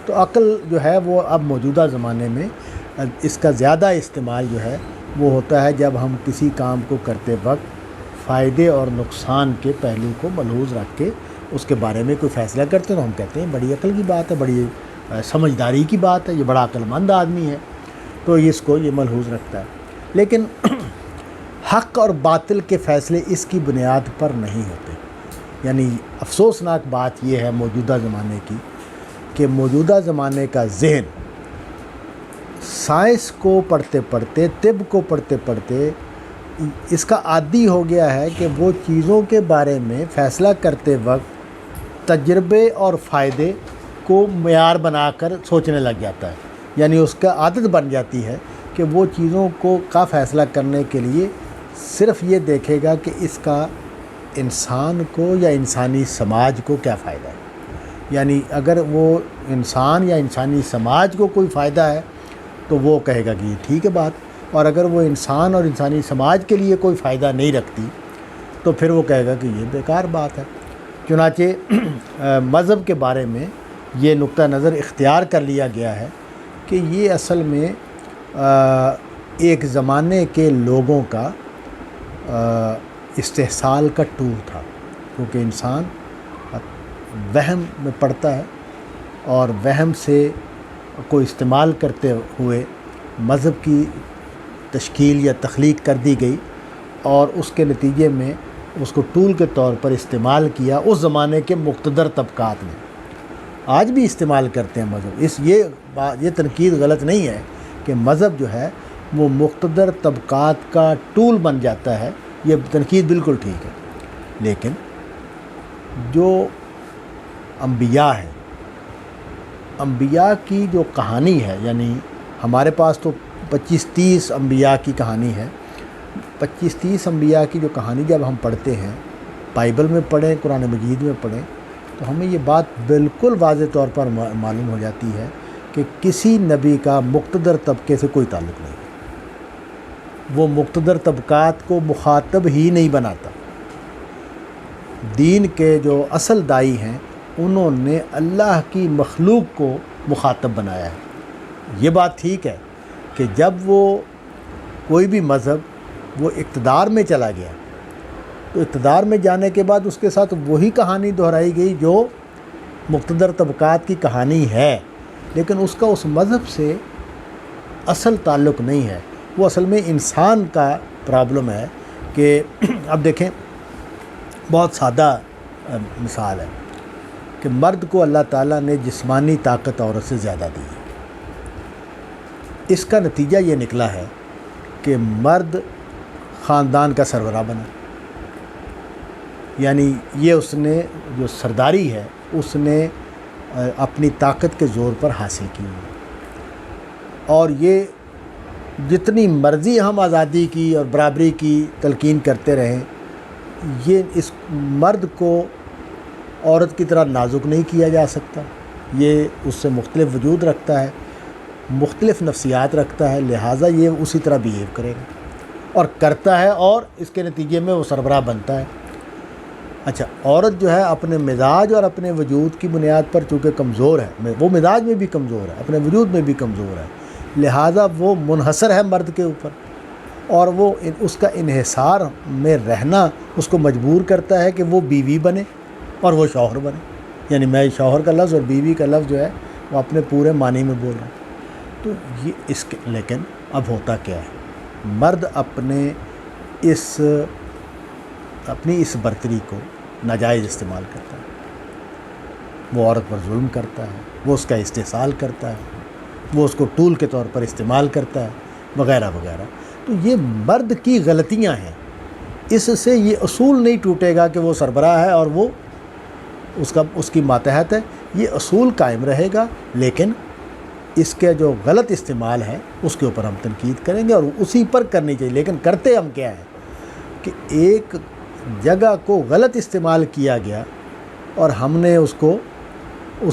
تو عقل جو ہے وہ اب موجودہ زمانے میں اس کا زیادہ استعمال جو ہے وہ ہوتا ہے جب ہم کسی کام کو کرتے وقت فائدے اور نقصان کے پہلو کو ملحوظ رکھ کے اس کے بارے میں کوئی فیصلہ کرتے ہیں تو ہم کہتے ہیں بڑی عقل کی بات ہے، بڑی سمجھداری کی بات ہے، یہ بڑا عقل مند آدمی ہے، تو اس کو یہ ملحوظ رکھتا ہے۔ لیکن حق اور باطل کے فیصلے اس کی بنیاد پر نہیں ہوتے۔ یعنی افسوسناک بات یہ ہے موجودہ زمانے کی کہ موجودہ زمانے کا ذہن سائنس کو پڑھتے پڑھتے، طب کو پڑھتے پڑھتے اس کا عادی ہو گیا ہے کہ وہ چیزوں کے بارے میں فیصلہ کرتے وقت تجربے اور فائدے کو معیار بنا کر سوچنے لگ جاتا ہے۔ یعنی اس کا عادت بن جاتی ہے کہ وہ چیزوں کا فیصلہ کرنے کے لیے صرف یہ دیکھے گا کہ اس کا انسان کو یا انسانی سماج کو کیا فائدہ ہے۔ یعنی اگر وہ انسان یا انسانی سماج کو کوئی فائدہ ہے تو وہ کہے گا کہ یہ ٹھیک ہے بات، اور اگر وہ انسان اور انسانی سماج کے لیے کوئی فائدہ نہیں رکھتی تو پھر وہ کہے گا کہ یہ بیکار بات ہے۔ چنانچہ مذہب کے بارے میں یہ نقطہ نظر اختیار کر لیا گیا ہے کہ یہ اصل میں ایک زمانے کے لوگوں کا استحصال کا ٹول تھا، کیونکہ انسان وہم میں پڑتا ہے اور وہم سے کو استعمال کرتے ہوئے مذہب کی تشکیل یا تخلیق کر دی گئی، اور اس کے نتیجے میں اس کو ٹول کے طور پر استعمال کیا اس زمانے کے مقتدر طبقات نے۔ آج بھی استعمال کرتے ہیں مذہب، یہ تنقید غلط نہیں ہے کہ مذہب جو ہے وہ مقتدر طبقات کا ٹول بن جاتا ہے، یہ تنقید بالکل ٹھیک ہے۔ لیکن جو انبیاء ہیں، انبیاء کی جو کہانی ہے، یعنی ہمارے پاس تو 25-30 انبیاء کی کہانی ہے، 25-30 انبیاء کی جو کہانی جب ہم پڑھتے ہیں، بائبل میں پڑھیں، قرآن مجید میں پڑھیں، تو ہمیں یہ بات بالکل واضح طور پر معلوم ہو جاتی ہے کہ کسی نبی کا مقتدر طبقے سے کوئی تعلق نہیں، وہ مقتدر طبقات کو مخاطب ہی نہیں بناتا۔ دین کے جو اصل داعی ہیں انہوں نے اللہ کی مخلوق کو مخاطب بنایا ہے۔ یہ بات ٹھیک ہے کہ جب وہ کوئی بھی مذہب وہ اقتدار میں چلا گیا تو اقتدار میں جانے کے بعد اس کے ساتھ وہی کہانی دہرائی گئی جو مقتدر طبقات کی کہانی ہے، لیکن اس کا اس مذہب سے اصل تعلق نہیں ہے۔ وہ اصل میں انسان کا پرابلم ہے کہ اب دیکھیں، بہت سادہ مثال ہے کہ مرد کو اللہ تعالیٰ نے جسمانی طاقت عورت سے زیادہ دی ہے۔ اس کا نتیجہ یہ نکلا ہے کہ مرد خاندان کا سربراہ بنا، یعنی یہ اس نے جو سرداری ہے اس نے اپنی طاقت کے زور پر حاصل کی ہے، اور یہ جتنی مرضی ہم آزادی کی اور برابری کی تلقین کرتے رہیں، یہ اس مرد کو عورت کی طرح نازک نہیں کیا جا سکتا۔ یہ اس سے مختلف وجود رکھتا ہے، مختلف نفسیات رکھتا ہے، لہٰذا یہ اسی طرح بیہیو کرے گا اور کرتا ہے، اور اس کے نتیجے میں وہ سربراہ بنتا ہے۔ اچھا، عورت جو ہے اپنے مزاج اور اپنے وجود کی بنیاد پر چونکہ کمزور ہے، وہ مزاج میں بھی کمزور ہے، اپنے وجود میں بھی کمزور ہے، لہٰذا وہ منحصر ہے مرد کے اوپر، اور وہ اس کا انحصار میں رہنا اس کو مجبور کرتا ہے کہ وہ بیوی بنے اور وہ شوہر بنے۔ یعنی میں شوہر کا لفظ اور بیوی کا لفظ جو ہے وہ اپنے پورے معنی میں بول رہا ہوں۔ تو یہ اس کے لیکن اب ہوتا کیا ہے، مرد اپنی اس برتری کو ناجائز استعمال کرتا ہے، وہ عورت پر ظلم کرتا ہے، وہ اس کا استحصال کرتا ہے، وہ اس کو ٹول کے طور پر استعمال کرتا ہے، وغیرہ وغیرہ۔ تو یہ مرد کی غلطیاں ہیں، اس سے یہ اصول نہیں ٹوٹے گا کہ وہ سربراہ ہے اور وہ اس کی ماتحت ہے، یہ اصول قائم رہے گا، لیکن اس کے جو غلط استعمال ہے اس کے اوپر ہم تنقید کریں گے اور اسی پر کرنی چاہیے۔ لیکن کرتے ہم کیا ہے کہ ایک جگہ کو غلط استعمال کیا گیا اور ہم نے اس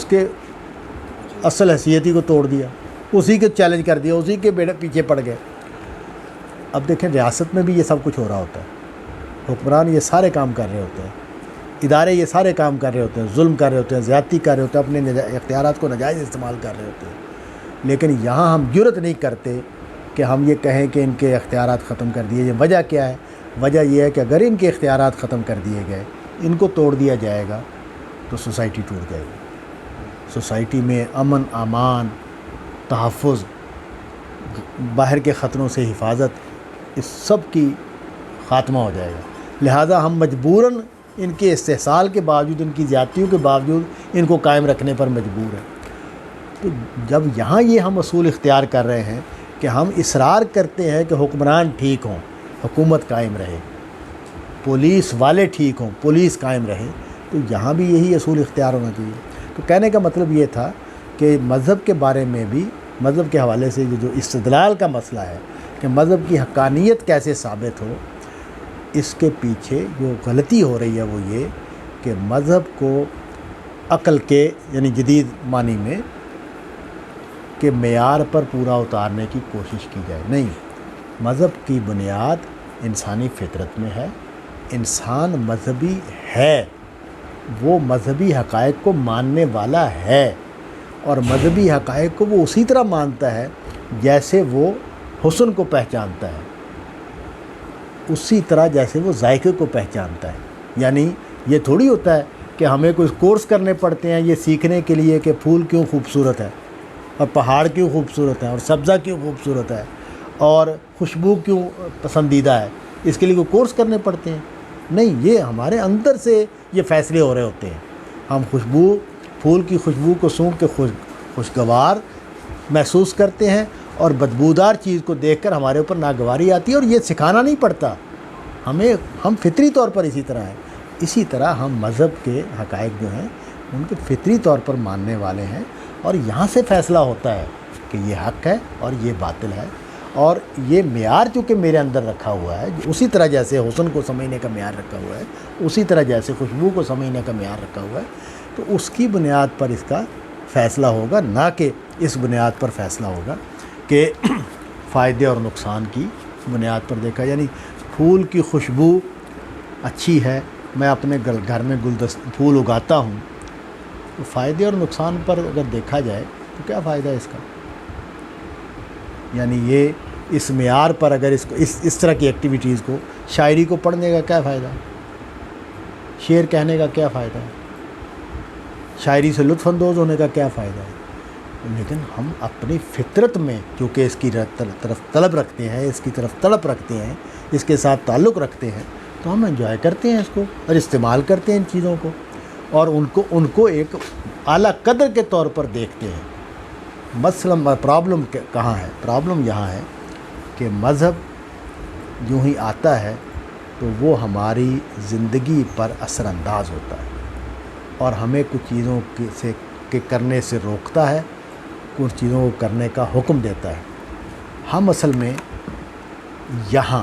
کے اصل حیثیتی کو توڑ دیا، اسی کے چیلنج کر دیا، اسی کے پیچھے پڑ گئے۔ اب دیکھیں، ریاست میں بھی یہ سب کچھ ہو رہا ہوتا ہے، حکمران یہ سارے کام کر رہے ہوتے ہیں، ادارے یہ سارے کام کر رہے ہوتے ہیں، ظلم کر رہے ہوتے ہیں، زیادتی کر رہے ہوتے ہیں، اپنے اختیارات کو ناجائز استعمال کر رہے ہوتے ہیں، لیکن یہاں ہم جرت نہیں کرتے کہ ہم یہ کہیں کہ ان کے اختیارات ختم کر دیے جائیں۔ وجہ کیا ہے؟ وجہ یہ ہے کہ اگر ان کے اختیارات ختم کر دیے گئے، ان کو توڑ دیا جائے گا تو سوسائٹی ٹوٹ جائے گی، سوسائٹی میں امن، امان، تحفظ، باہر کے خطروں سے حفاظت، اس سب کی خاتمہ ہو جائے گا۔ لہٰذا ہم مجبوراً ان کے استحصال کے باوجود، ان کی زیادتیوں کے باوجود ان کو قائم رکھنے پر مجبور ہیں۔ تو جب یہاں یہ ہم اصول اختیار کر رہے ہیں کہ ہم اصرار کرتے ہیں کہ حکمران ٹھیک ہوں، حکومت قائم رہے، پولیس والے ٹھیک ہوں، پولیس قائم رہے، تو یہاں بھی یہی اصول اختیار ہونا چاہیے۔ تو کہنے کا مطلب یہ تھا کہ مذہب کے بارے میں بھی، مذہب کے حوالے سے جو استدلال کا مسئلہ ہے کہ مذہب کی حقانیت کیسے ثابت ہو، اس کے پیچھے جو غلطی ہو رہی ہے وہ یہ کہ مذہب کو عقل کے، یعنی جدید معنی میں، کہ معیار پر پورا اتارنے کی کوشش کی جائے۔ نہیں، مذہب کی بنیاد انسانی فطرت میں ہے، انسان مذہبی ہے، وہ مذہبی حقائق کو ماننے والا ہے، اور مذہبی حقائق کو وہ اسی طرح مانتا ہے جیسے وہ حسن کو پہچانتا ہے، اسی طرح جیسے وہ ذائقے کو پہچانتا ہے۔ یعنی یہ تھوڑی ہوتا ہے کہ ہمیں کوئی کورس کرنے پڑتے ہیں یہ سیکھنے کے لیے کہ پھول کیوں خوبصورت ہے، اور پہاڑ کیوں خوبصورت ہے، اور سبزہ کیوں خوبصورت ہے، اور خوشبو کیوں پسندیدہ ہے، اس کے لیے کوئی کورس کرنے پڑتے ہیں؟ نہیں، یہ ہمارے اندر سے یہ فیصلے ہو رہے ہوتے ہیں۔ ہم پھول کی خوشبو کو سونگھ کے خوشگوار محسوس کرتے ہیں، اور بدبودار چیز کو دیکھ کر ہمارے اوپر ناگواری آتی ہے، اور یہ سکھانا نہیں پڑتا ہم فطری طور پر اسی طرح ہیں۔ اسی طرح ہم مذہب کے حقائق جو ہیں ان کے فطری طور پر ماننے والے ہیں، اور یہاں سے فیصلہ ہوتا ہے کہ یہ حق ہے اور یہ باطل ہے، اور یہ معیار چونکہ میرے اندر رکھا ہوا ہے، اسی طرح جیسے حسن کو سمجھنے کا معیار رکھا ہوا ہے، اسی طرح جیسے خوشبو کو سمجھنے کا معیار رکھا ہوا ہے، تو اس کی بنیاد پر اس کا فیصلہ ہوگا، نہ کہ اس بنیاد پر فیصلہ ہوگا کہ فائدے اور نقصان کی بنیاد پر دیکھا۔ یعنی پھول کی خوشبو اچھی ہے، میں اپنے گھر میں پھول اگاتا ہوں، تو فائدے اور نقصان پر اگر دیکھا جائے تو کیا فائدہ ہے اس کا؟ یعنی یہ اس معیار پر اگر اس طرح کی ایکٹیویٹیز کو، شاعری کو پڑھنے کا کیا فائدہ ہے؟ شعر کہنے کا کیا فائدہ ہے؟ شاعری سے لطف اندوز ہونے کا کیا فائدہ ہے؟ لیکن ہم اپنی فطرت میں چونکہ اس کی طرف طلب رکھتے ہیں، اس کی طرف طلب رکھتے ہیں، اس کے ساتھ تعلق رکھتے ہیں، تو ہم انجوائے کرتے ہیں اس کو اور استعمال کرتے ہیں ان چیزوں کو، اور ان کو ایک اعلیٰ قدر کے طور پر دیکھتے ہیں۔ مثلا پرابلم کہاں ہے؟ پرابلم یہاں ہے کہ مذہب یوں ہی آتا ہے تو وہ ہماری زندگی پر اثر انداز ہوتا ہے، اور ہمیں کچھ چیزوں کے کرنے سے روکتا ہے، کچھ چیزوں کو کرنے کا حکم دیتا ہے۔ ہم اصل میں یہاں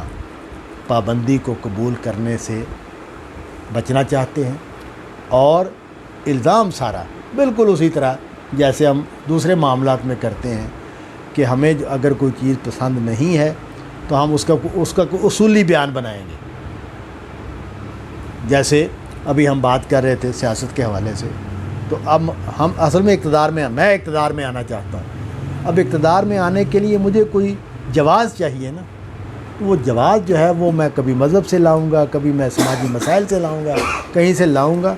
پابندی کو قبول کرنے سے بچنا چاہتے ہیں، اور الزام سارا بالکل اسی طرح جیسے ہم دوسرے معاملات میں کرتے ہیں کہ ہمیں اگر کوئی چیز پسند نہیں ہے تو ہم اس کا کوئی اصولی بیان بنائیں گے۔ جیسے ابھی ہم بات کر رہے تھے سیاست کے حوالے سے، تو اب ہم اصل میں میں اقتدار میں آنا چاہتا ہوں۔ اب اقتدار میں آنے کے لیے مجھے کوئی جواز چاہیے نا، تو وہ جواز جو ہے وہ میں کبھی مذہب سے لاؤں گا، کبھی میں سماجی مسائل سے لاؤں گا، کہیں سے لاؤں گا۔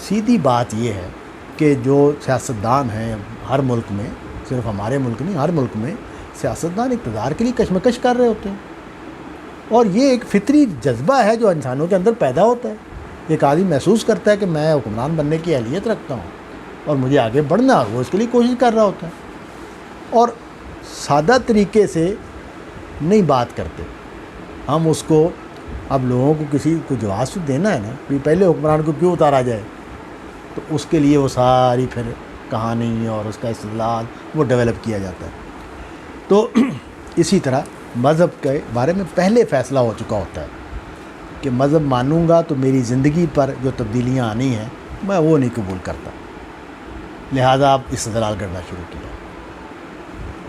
سیدھی بات یہ ہے کہ جو سیاستدان ہیں ہر ملک میں، صرف ہمارے ملک نہیں، ہر ملک میں سیاستدان اقتدار کے لیے کشمکش کر رہے ہوتے ہیں، اور یہ ایک فطری جذبہ ہے جو انسانوں کے اندر پیدا ہوتا ہے۔ ایک آدمی محسوس کرتا ہے کہ میں حکمران بننے کی اہلیت رکھتا ہوں اور مجھے آگے بڑھنا، وہ اس کے لیے کوشش کر رہا ہوتا ہے، اور سادہ طریقے سے نہیں بات کرتے ہم اس کو۔ اب لوگوں کو کسی کو جواز تو دینا ہے نا، پہلے حکمران کو کیوں اتارا جائے، تو اس کے لیے وہ ساری پھر کہانی اور اس کا استدلال وہ ڈیولپ کیا جاتا ہے۔ تو اسی طرح مذہب کے بارے میں پہلے فیصلہ ہو چکا ہوتا ہے کہ مذہب مانوں گا تو میری زندگی پر جو تبدیلیاں آنی ہیں میں وہ نہیں قبول کرتا، لہذا اب استدلال کرنا شروع کیا،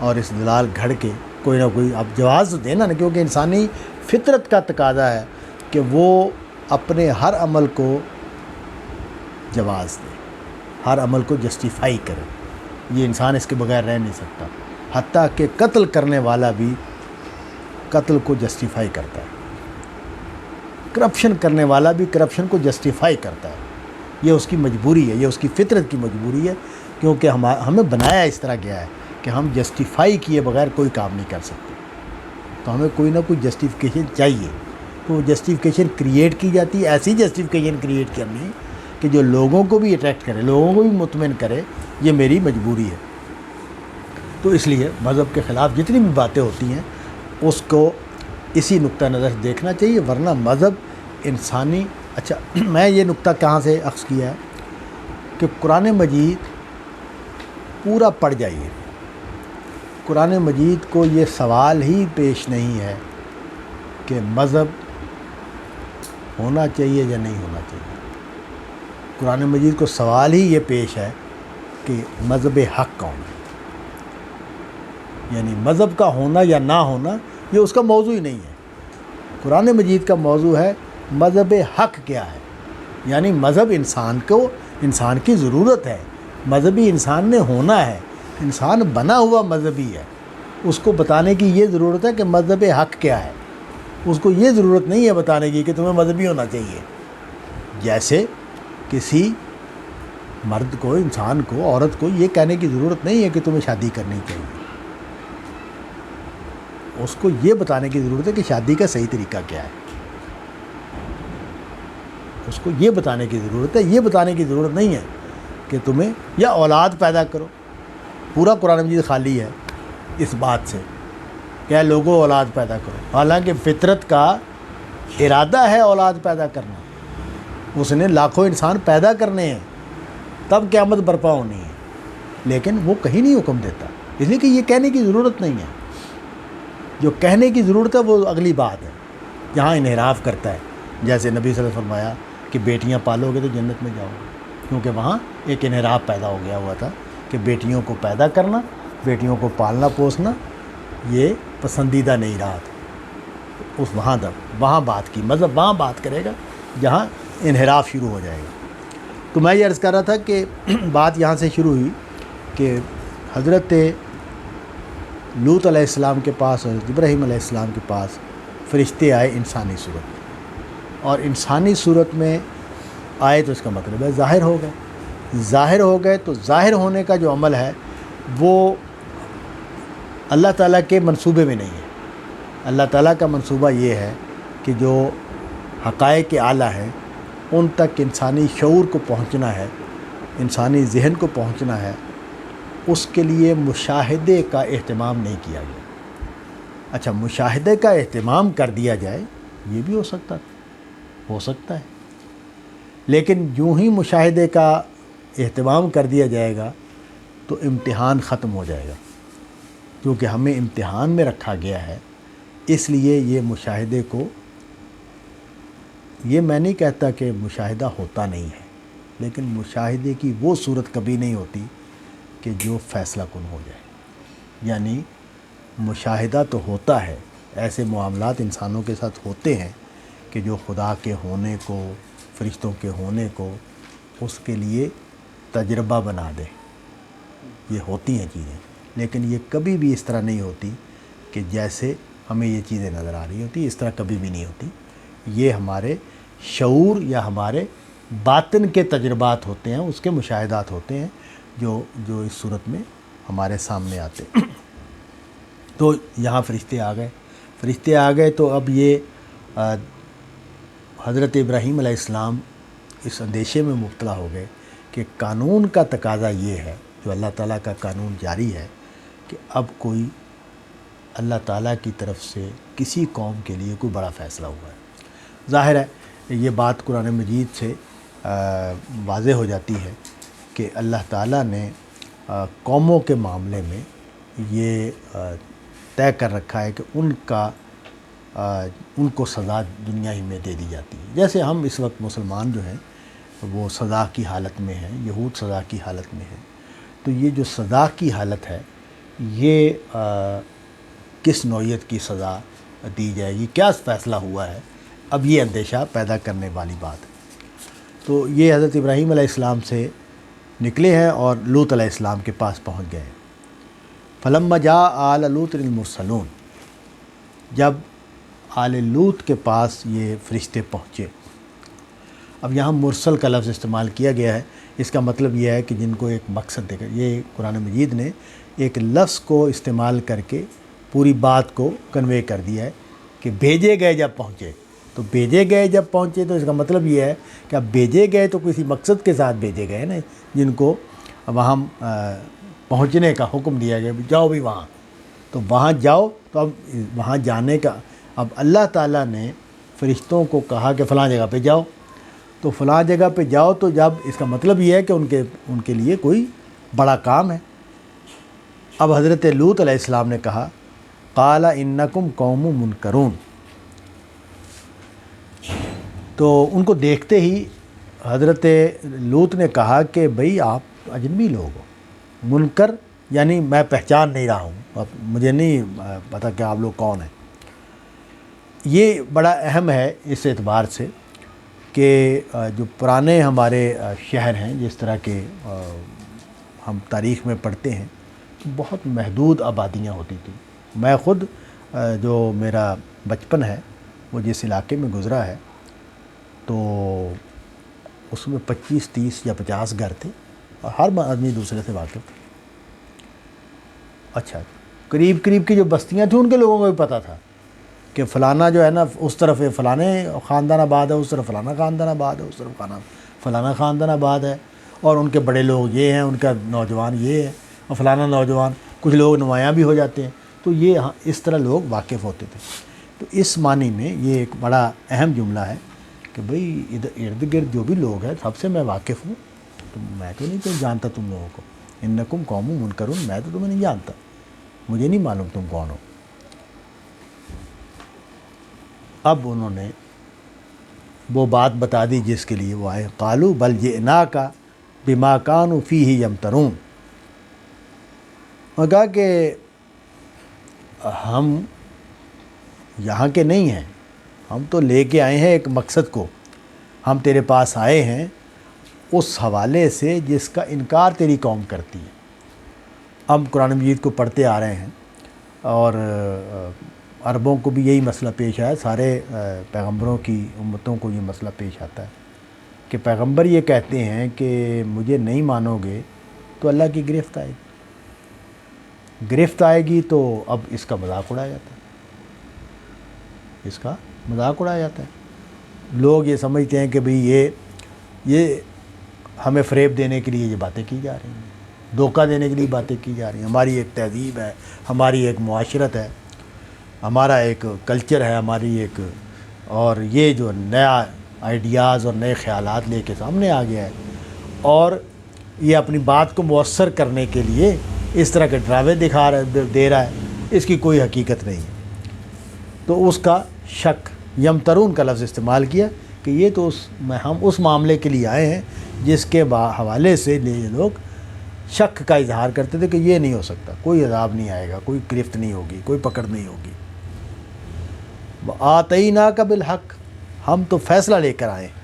اور استدلال گھڑ کے کوئی نہ کوئی اب جواز تو دینا نا، کیونکہ انسانی فطرت کا تقاضا ہے کہ وہ اپنے ہر عمل کو جواز دے، ہر عمل کو جسٹیفائی کرے. یہ انسان اس کے بغیر رہ نہیں سکتا. حتیٰ کہ قتل کرنے والا بھی قتل کو جسٹیفائی کرتا ہے، کرپشن کرنے والا بھی کرپشن کو جسٹیفائی کرتا ہے. یہ اس کی مجبوری ہے، یہ اس کی فطرت کی مجبوری ہے، کیونکہ ہمیں بنایا اس طرح گیا ہے کہ ہم جسٹیفائی کیے بغیر کوئی کام نہیں کر سکتے. تو ہمیں کوئی نہ کوئی جسٹیفیکیشن چاہیے. تو وہ جسٹیفیکیشن کریٹ کی جاتی ہے، ایسی جسٹیفیکیشن کریٹ کرنی ہے کہ جو لوگوں کو بھی اٹریکٹ کرے، لوگوں کو بھی مطمئن کرے یہ میری مجبوری ہے. تو اس لیے مذہب کے خلاف جتنی بھی باتیں ہوتی ہیں اس کو اسی نقطہ نظر سے دیکھنا چاہیے، ورنہ مذہب انسانی. اچھا، میں یہ نقطہ کہاں سے اخذ کیا ہے کہ قرآن مجید پورا پڑھ جائیے. قرآن مجید کو یہ سوال ہی پیش نہیں ہے کہ مذہب ہونا چاہیے یا نہیں ہونا چاہیے. قرآن مجید کو سوال ہی یہ پیش ہے کہ مذہب حق کون ہے. یعنی مذہب کا ہونا یا نہ ہونا یہ اس کا موضوع ہی نہیں ہے. قرآن مجید کا موضوع ہے مذہب حق کیا ہے. یعنی مذہب انسان کی ضرورت ہے، مذہبی انسان نے ہونا ہے، انسان بنا ہوا مذہبی ہے. اس کو بتانے کی یہ ضرورت ہے کہ مذہب حق کیا ہے. اس کو یہ ضرورت نہیں ہے بتانے کی کہ تمہیں مذہبی ہونا چاہیے. جیسے کسی مرد کو، انسان کو، عورت کو یہ کہنے کی ضرورت نہیں ہے کہ تمہیں شادی کرنی چاہیے. اس کو یہ بتانے کی ضرورت ہے کہ شادی کا صحیح طریقہ کیا ہے. اس کو یہ بتانے کی ضرورت ہے، یہ بتانے کی ضرورت نہیں ہے کہ تمہیں یا اولاد پیدا کرو. پورا قرآن مجید خالی ہے اس بات سے کہ لوگوں اولاد پیدا کرو. حالانکہ فطرت کا ارادہ ہے اولاد پیدا کرنا. اس نے لاکھوں انسان پیدا کرنے ہیں، تب قیامت برپا ہونی ہے. لیکن وہ کہیں نہیں حکم دیتا، اس لیے کہ یہ کہنے کی ضرورت نہیں ہے. جو کہنے کی ضرورت ہے وہ اگلی بات ہے، جہاں انحراف کرتا ہے. جیسے نبی صلی اللہ علیہ وسلم فرمایا کہ بیٹیاں پالو گے تو جنت میں جاؤ گے، کیونکہ وہاں ایک انحراف پیدا ہو گیا ہوا تھا کہ بیٹیوں کو پیدا کرنا، بیٹیوں کو پالنا پوسنا یہ پسندیدہ نہیں رہا تھا. وہاں بات کی، مذہب وہاں بات کرے گا جہاں انحراف شروع ہو جائے گا. تو میں یہ عرض کر رہا تھا کہ بات یہاں سے شروع ہوئی کہ حضرت لوط علیہ السلام کے پاس اور ابراہیم علیہ السلام کے پاس فرشتے آئے انسانی صورت میں. اور انسانی صورت میں آئے تو اس کا مطلب ہے ظاہر ہو گئے. ظاہر ہو گئے تو ظاہر ہونے کا جو عمل ہے وہ اللہ تعالیٰ کے منصوبے میں نہیں ہے. اللہ تعالیٰ کا منصوبہ یہ ہے کہ جو حقائق اعلیٰ ہیں ان تک انسانی شعور کو پہنچنا ہے، انسانی ذہن کو پہنچنا ہے. اس کے لیے مشاہدے کا اہتمام نہیں کیا گیا. اچھا، مشاہدے کا اہتمام کر دیا جائے یہ بھی ہو سکتا ہے، لیکن یوں ہی مشاہدے کا اہتمام کر دیا جائے گا تو امتحان ختم ہو جائے گا. کیونکہ ہمیں امتحان میں رکھا گیا ہے، اس لیے یہ مشاہدے کو، یہ میں نہیں کہتا کہ مشاہدہ ہوتا نہیں ہے، لیکن مشاہدے کی وہ صورت کبھی نہیں ہوتی کہ جو فیصلہ کن ہو جائے. یعنی مشاہدہ تو ہوتا ہے، ایسے معاملات انسانوں کے ساتھ ہوتے ہیں کہ جو خدا کے ہونے کو، فرشتوں کے ہونے کو اس کے لیے تجربہ بنا دے. یہ ہوتی ہیں چیزیں، لیکن یہ کبھی بھی اس طرح نہیں ہوتی کہ جیسے ہمیں یہ چیزیں نظر آ رہی ہوتی. اس طرح کبھی بھی نہیں ہوتی. یہ ہمارے شعور یا ہمارے باطن کے تجربات ہوتے ہیں، اس کے مشاہدات ہوتے ہیں جو اس صورت میں ہمارے سامنے آتے. تو یہاں فرشتے آ گئے تو اب یہ حضرت ابراہیم علیہ السلام اس اندیشے میں مبتلا ہو گئے کہ قانون کا تقاضا یہ ہے، جو اللہ تعالیٰ کا قانون جاری ہے، کہ اب کوئی اللہ تعالیٰ کی طرف سے کسی قوم کے لیے کوئی بڑا فیصلہ ہوا ہے. ظاہر ہے یہ بات قرآن مجید سے واضح ہو جاتی ہے کہ اللہ تعالیٰ نے قوموں کے معاملے میں یہ طے کر رکھا ہے کہ ان کو سزا دنیا ہی میں دے دی جاتی ہے. جیسے ہم اس وقت مسلمان جو ہیں وہ سزا کی حالت میں ہیں، یہود سزا کی حالت میں ہیں. تو یہ جو سزا کی حالت ہے یہ کس نوعیت کی سزا دی جائے گی، کیا فیصلہ ہوا ہے، اب یہ اندیشہ پیدا کرنے والی بات ہے. تو یہ حضرت ابراہیم علیہ السلام سے نکلے ہیں اور لوط علیہ السلام کے پاس پہنچ گئے. فلما جاء آل لوط المرسلون، جب آل لوط کے پاس یہ فرشتے پہنچے. اب یہاں مرسل کا لفظ استعمال کیا گیا ہے. اس کا مطلب یہ ہے کہ جن کو ایک مقصد دے کر، یہ قرآن مجید نے ایک لفظ کو استعمال کر کے پوری بات کو کنوے کر دیا ہے کہ بھیجے گئے جب پہنچے. تو بھیجے گئے جب پہنچے تو اس کا مطلب یہ ہے کہ اب بھیجے گئے تو کسی مقصد کے ساتھ بھیجے گئے نا، جن کو وہاں پہنچنے کا حکم دیا گیا، جاؤ بھی وہاں. تو وہاں جاؤ. تو اب وہاں جانے کا اب اللہ تعالیٰ نے فرشتوں کو کہا کہ فلاں جگہ پہ جاؤ. تو فلاں جگہ پہ جاؤ تو جب اس کا مطلب یہ ہے کہ ان کے لیے کوئی بڑا کام ہے. اب حضرت لوط علیہ السلام نے کہا قال انکم قوم منکرون. تو ان کو دیکھتے ہی حضرت لوط نے کہا کہ بھئی آپ اجنبی لوگ ہو. منکر یعنی میں پہچان نہیں رہا ہوں، اب مجھے نہیں پتہ کہ آپ لوگ کون ہیں. یہ بڑا اہم ہے اس اعتبار سے کہ جو پرانے ہمارے شہر ہیں، جس طرح کے ہم تاریخ میں پڑھتے ہیں، بہت محدود آبادیاں ہوتی تھیں. میں خود جو میرا بچپن ہے وہ جس علاقے میں گزرا ہے تو اس میں 25 30 یا 50 گھر تھے اور ہر آدمی دوسرے سے واقف تھا. اچھا، قریب قریب کی جو بستیاں تھیں ان کے لوگوں کو بھی پتہ تھا کہ فلانا جو ہے نا اس طرف فلانے خاندان آباد ہے، اس طرف فلانا خاندان آباد ہے، اس طرف فلانا خاندان آباد ہے، اور ان کے بڑے لوگ یہ ہیں، ان کا نوجوان یہ ہے، اور فلانا نوجوان. کچھ لوگ نمایاں بھی ہو جاتے ہیں. تو یہ اس طرح لوگ واقف ہوتے تھے. تو اس معنی میں یہ ایک بڑا اہم جملہ ہے کہ بھئی ادھر ارد گرد جو بھی لوگ ہیں سب سے میں واقف ہوں. تو میں تو نہیں کوئی جانتا تم لوگوں کو. انکم قوم منکرون، میں تو تمہیں نہیں جانتا، مجھے نہیں معلوم تم کون ہو. اب انہوں نے وہ بات بتا دی جس کے لیے وہ آئے. قالوا بل جئناک بما كانوا فیہ یمترون. اور کہا کہ ہم یہاں کے نہیں ہیں، ہم تو لے کے آئے ہیں ایک مقصد کو. ہم تیرے پاس آئے ہیں اس حوالے سے جس کا انکار تیری قوم کرتی ہے. ہم قرآن مجید کو پڑھتے آ رہے ہیں اور عربوں کو بھی یہی مسئلہ پیش آیا. سارے پیغمبروں کی امتوں کو یہ مسئلہ پیش آتا ہے کہ پیغمبر یہ کہتے ہیں کہ مجھے نہیں مانو گے تو اللہ کی گرفت آئے گی. گرفت آئے گی تو اب اس کا مذاق اڑایا جاتا ہے، اس کا مذاق اڑایا جاتا ہے. لوگ یہ سمجھتے ہیں کہ بھئی یہ ہمیں فریب دینے کے لیے یہ باتیں کی جا رہی ہیں، دھوکہ دینے کے لیے باتیں کی جا رہی ہیں. ہماری ایک تہذیب ہے، ہماری ایک معاشرت ہے، ہمارا ایک کلچر ہے، ہماری ایک، اور یہ جو نیا آئیڈیاز اور نئے خیالات لے کے سامنے آ گیا ہے اور یہ اپنی بات کو مؤثر کرنے کے لیے اس طرح کے ڈرامے دے رہا ہے، اس کی کوئی حقیقت نہیں ہے. تو اس کا شک، یمترون کا لفظ استعمال کیا کہ یہ تو ہم اس معاملے کے لیے آئے ہیں جس کے حوالے سے یہ لوگ شک کا اظہار کرتے تھے کہ یہ نہیں ہو سکتا، کوئی عذاب نہیں آئے گا، کوئی گرفت نہیں ہوگی، کوئی پکڑ نہیں ہوگی. آتیناک بالحق، ہم تو فیصلہ لے کر آئے ہیں،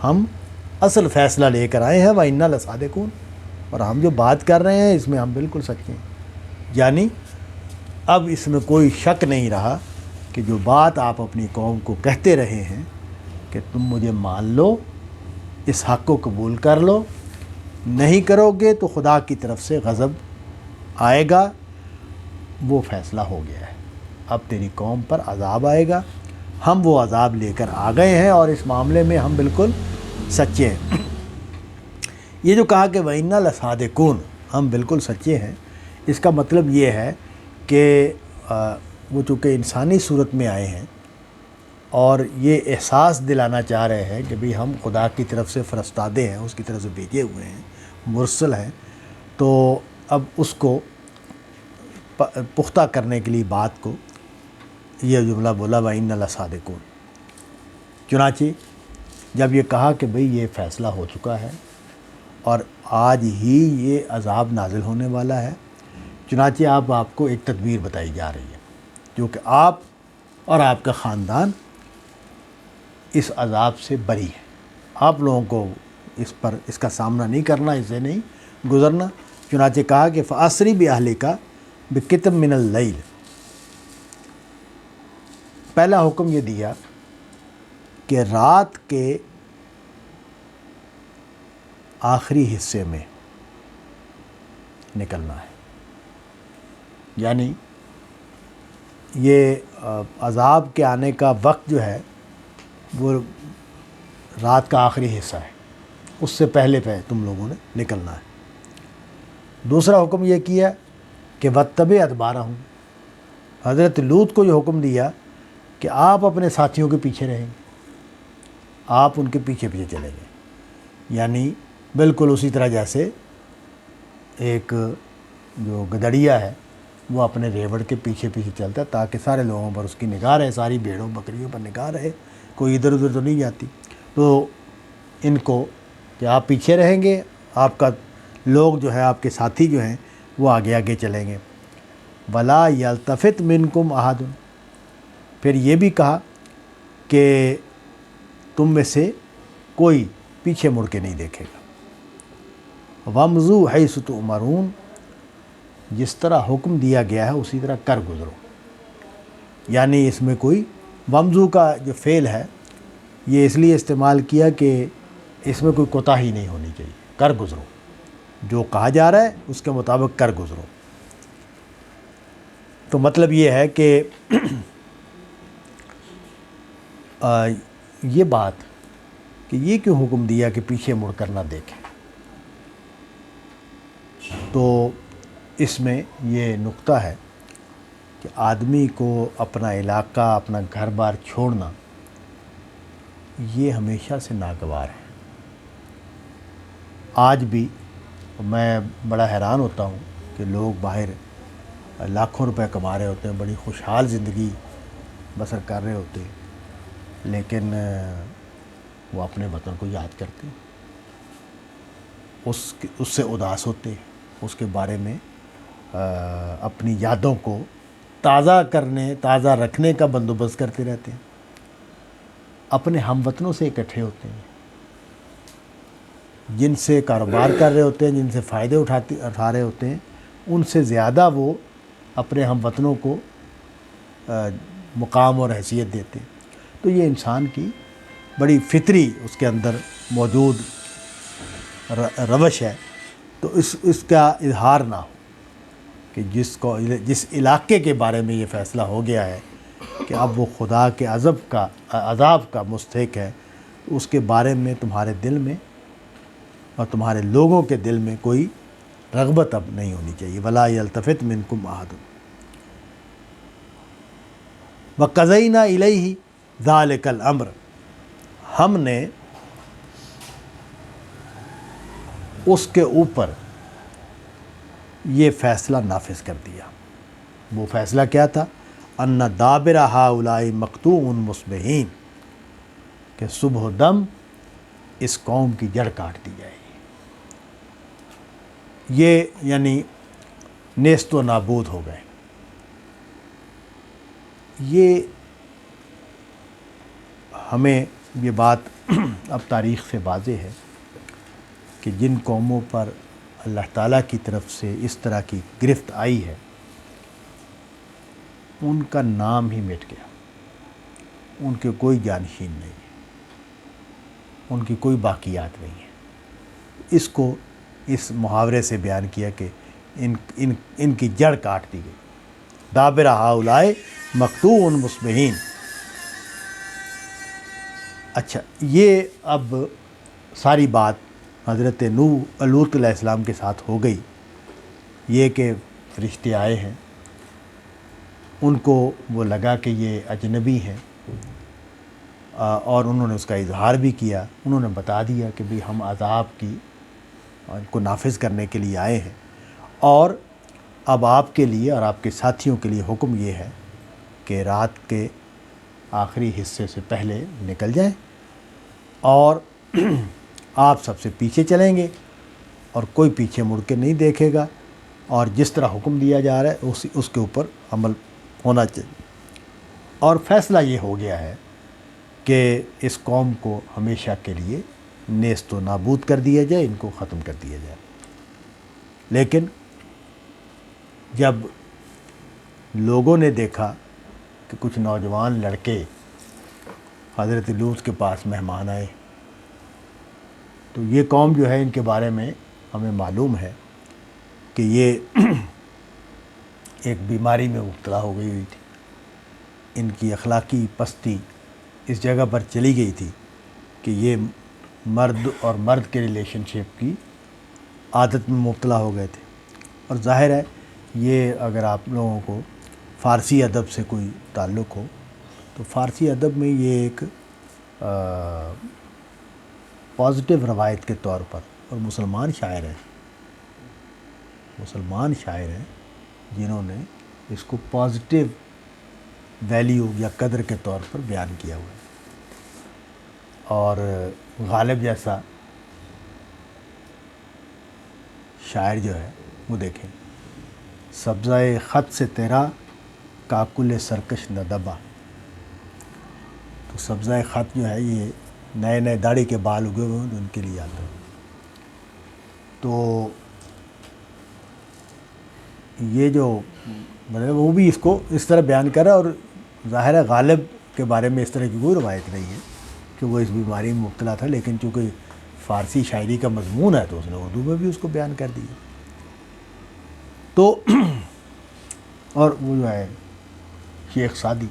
ہم اصل فیصلہ لے کر آئے ہیں. وَإِنَّا لَصَادِقُونَ، اور ہم جو بات کر رہے ہیں اس میں ہم بالکل سچے ہیں. یعنی اب اس میں کوئی شک نہیں رہا کہ جو بات آپ اپنی قوم کو کہتے رہے ہیں کہ تم مجھے مان لو، اس حق کو قبول کر لو، نہیں کرو گے تو خدا کی طرف سے غضب آئے گا، وہ فیصلہ ہو گیا ہے. اب تیری قوم پر عذاب آئے گا، ہم وہ عذاب لے کر آ گئے ہیں اور اس معاملے میں ہم بالکل سچے ہیں. یہ جو کہا کہ وَإِنَّا لَصَادِقُونَ، ہم بالکل سچے ہیں، اس کا مطلب یہ ہے کہ وہ چونکہ انسانی صورت میں آئے ہیں اور یہ احساس دلانا چاہ رہے ہیں کہ بھئی ہم خدا کی طرف سے فرستادے ہیں، اس کی طرف سے بھیجے ہوئے ہیں، مرسل ہیں. تو اب اس کو پختہ کرنے کے لیے بات کو یہ جملہ بولا وَإِنَّا لَصَادِقُونَ. چنانچہ جب یہ کہا کہ بھئی یہ فیصلہ ہو چکا ہے اور آج ہی یہ عذاب نازل ہونے والا ہے، چنانچہ آپ کو ایک تدبیر بتائی جا رہی ہے جو کہ آپ اور آپ کا خاندان اس عذاب سے بری ہے. آپ لوگوں کو اس کا سامنا نہیں کرنا، اسے نہیں گزرنا۔ چنانچہ کہا کہ فَأَسْرِ بِأَهْلِكَ بِقِطْعٍ مِّنَ اللَّيْلِ، پہلا حکم یہ دیا کہ رات کے آخری حصے میں نکلنا ہے، یعنی یہ عذاب کے آنے کا وقت جو ہے وہ رات کا آخری حصہ ہے، اس سے پہلے تم لوگوں نے نکلنا ہے۔ دوسرا حکم یہ کیا کہ وَاتَّبِعْ أَدْبَارَهُمْ، حضرت لوط کو یہ حکم دیا کہ آپ اپنے ساتھیوں کے پیچھے رہیں گے، آپ ان کے پیچھے پیچھے چلیں گے، یعنی بالکل اسی طرح جیسے ایک جو گدڑیا ہے وہ اپنے ریوڑ کے پیچھے پیچھے چلتا ہے تاکہ سارے لوگوں پر اس کی نگاہ رہے، ساری بھیڑوں بکریوں پر نگاہ رہے، کوئی ادھر ادھر تو نہیں جاتی۔ تو ان کو کہ آپ پیچھے رہیں گے، آپ کا لوگ جو ہے آپ کے ساتھی جو ہیں وہ آگے آگے چلیں گے۔ وَلَا يَلْتَفِتْ مِنْكُمْ أَحَدٌ، پھر یہ بھی کہا کہ تم میں سے کوئی پیچھے مڑ کے نہیں دیکھے گا۔ وَامْضُوا حَيْثُ تُؤْمَرُونَ، جس طرح حکم دیا گیا ہے اسی طرح کر گزرو، یعنی اس میں کوئی وَامْضُوا کا جو فعل ہے یہ اس لیے استعمال کیا کہ اس میں کوئی کوتاہی نہیں ہونی چاہیے، کر گزرو، جو کہا جا رہا ہے اس کے مطابق کر گزرو۔ تو مطلب یہ ہے کہ یہ بات کہ یہ کیوں حکم دیا کہ پیچھے مڑ کر نہ دیکھیں، تو اس میں یہ نقطہ ہے کہ آدمی کو اپنا علاقہ، اپنا گھر بار چھوڑنا یہ ہمیشہ سے ناگوار ہے۔ آج بھی میں بڑا حیران ہوتا ہوں کہ لوگ باہر لاکھوں روپے کما رہے ہوتے ہیں، بڑی خوشحال زندگی بسر کر رہے ہوتے ہیں، لیکن وہ اپنے وطن کو یاد کرتے ہیں، اس سے اداس ہوتے ہیں، اس کے بارے میں اپنی یادوں کو تازہ رکھنے کا بندوبست کرتے رہتے ہیں، اپنے ہم وطنوں سے اکٹھے ہوتے ہیں، جن سے کاروبار کر رہے ہوتے ہیں، جن سے فائدے اٹھا رہے ہوتے ہیں، ان سے زیادہ وہ اپنے ہم وطنوں کو مقام اور حیثیت دیتے ہیں۔ تو یہ انسان کی بڑی فطری اس کے اندر موجود روش ہے، تو اس کا اظہار نہ ہو کہ جس علاقے کے بارے میں یہ فیصلہ ہو گیا ہے کہ اب وہ خدا کے عذاب کا مستحق ہے، اس کے بارے میں تمہارے دل میں اور تمہارے لوگوں کے دل میں کوئی رغبت اب نہیں ہونی چاہیے۔ وَلَا يَلْتَفِتْ مِنْكُمْ أَحَدٌ وَقَضَيْنَا إِلَيْهِ ذَلِكَ الْأَمْرَ، ہم نے اس کے اوپر یہ فیصلہ نافذ کر دیا۔ وہ فیصلہ کیا تھا؟ أَنَّ دَابِرَ هَؤُلَاءِ مَقْطُوعٌ مُصْبِحِينَ، کہ صبح و دم اس قوم کی جڑ کاٹ دی جائے گی، یہ یعنی نیست و نابود ہو گئے۔ یہ ہمیں یہ بات اب تاریخ سے واضح ہے کہ جن قوموں پر اللہ تعالیٰ کی طرف سے اس طرح کی گرفت آئی ہے ان کا نام ہی مٹ گیا، ان کے کوئی جانشین نہیں ہے، ان کی کوئی باقیات نہیں ہے۔ اس کو اس محاورے سے بیان کیا کہ ان کی جڑ کاٹ دی گئی۔ دابر ہؤلاء مقطوع مصبحین۔ اچھا، یہ اب ساری بات حضرت لوط علیہ السلام کے ساتھ ہو گئی، یہ کہ فرشتے آئے ہیں، ان کو وہ لگا کہ یہ اجنبی ہیں، اور انہوں نے اس کا اظہار بھی کیا، انہوں نے بتا دیا کہ بھی ہم عذاب کی کو نافذ کرنے کے لیے آئے ہیں، اور اب آپ کے لیے اور آپ کے ساتھیوں کے لیے حکم یہ ہے کہ رات کے آخری حصے سے پہلے نکل جائیں اور آپ سب سے پیچھے چلیں گے اور کوئی پیچھے مڑ کے نہیں دیکھے گا، اور جس طرح حکم دیا جا رہا ہے اس کے اوپر عمل ہونا چاہیے۔ اور فیصلہ یہ ہو گیا ہے کہ اس قوم کو ہمیشہ کے لیے نیست و نابود کر دیا جائے، ان کو ختم کر دیا جائے۔ لیکن جب لوگوں نے دیکھا کہ کچھ نوجوان لڑکے حضرت لوط کے پاس مہمان آئے، تو یہ قوم جو ہے ان کے بارے میں ہمیں معلوم ہے کہ یہ ایک بیماری میں مبتلا ہو گئی ہوئی تھی۔ ان کی اخلاقی پستی اس جگہ پر چلی گئی تھی کہ یہ مرد اور مرد کے ریلیشن شپ کی عادت میں مبتلا ہو گئے تھے۔ اور ظاہر ہے یہ اگر آپ لوگوں کو فارسی ادب سے کوئی تعلق ہو تو فارسی ادب میں یہ ایک پازیٹیو روایت کے طور پر، اور مسلمان شاعر ہیں جنہوں نے اس کو پازیٹیو ویلیو یا قدر کے طور پر بیان کیا ہوا ہے۔ اور غالب جیسا شاعر جو ہے وہ دیکھیں، سبزۂ خط سے تیرا کاکل سرکش ندبا، تو سبزۂ خط جو ہے یہ نئے نئے داڑھی کے بال اگے ہوئے ہیں جو ان کے لیے آتے ہیں۔ تو یہ جو مطلب وہ بھی اس کو اس طرح بیان کر رہا ہے، اور ظاہر ہے غالب کے بارے میں اس طرح کی کوئی روایت نہیں ہے کہ وہ اس بیماری میں مبتلا تھا، لیکن چونکہ فارسی شاعری کا مضمون ہے تو اس نے اردو میں بھی اس کو بیان کر دیا۔ تو اور وہ جو ہے شیخ سعدی،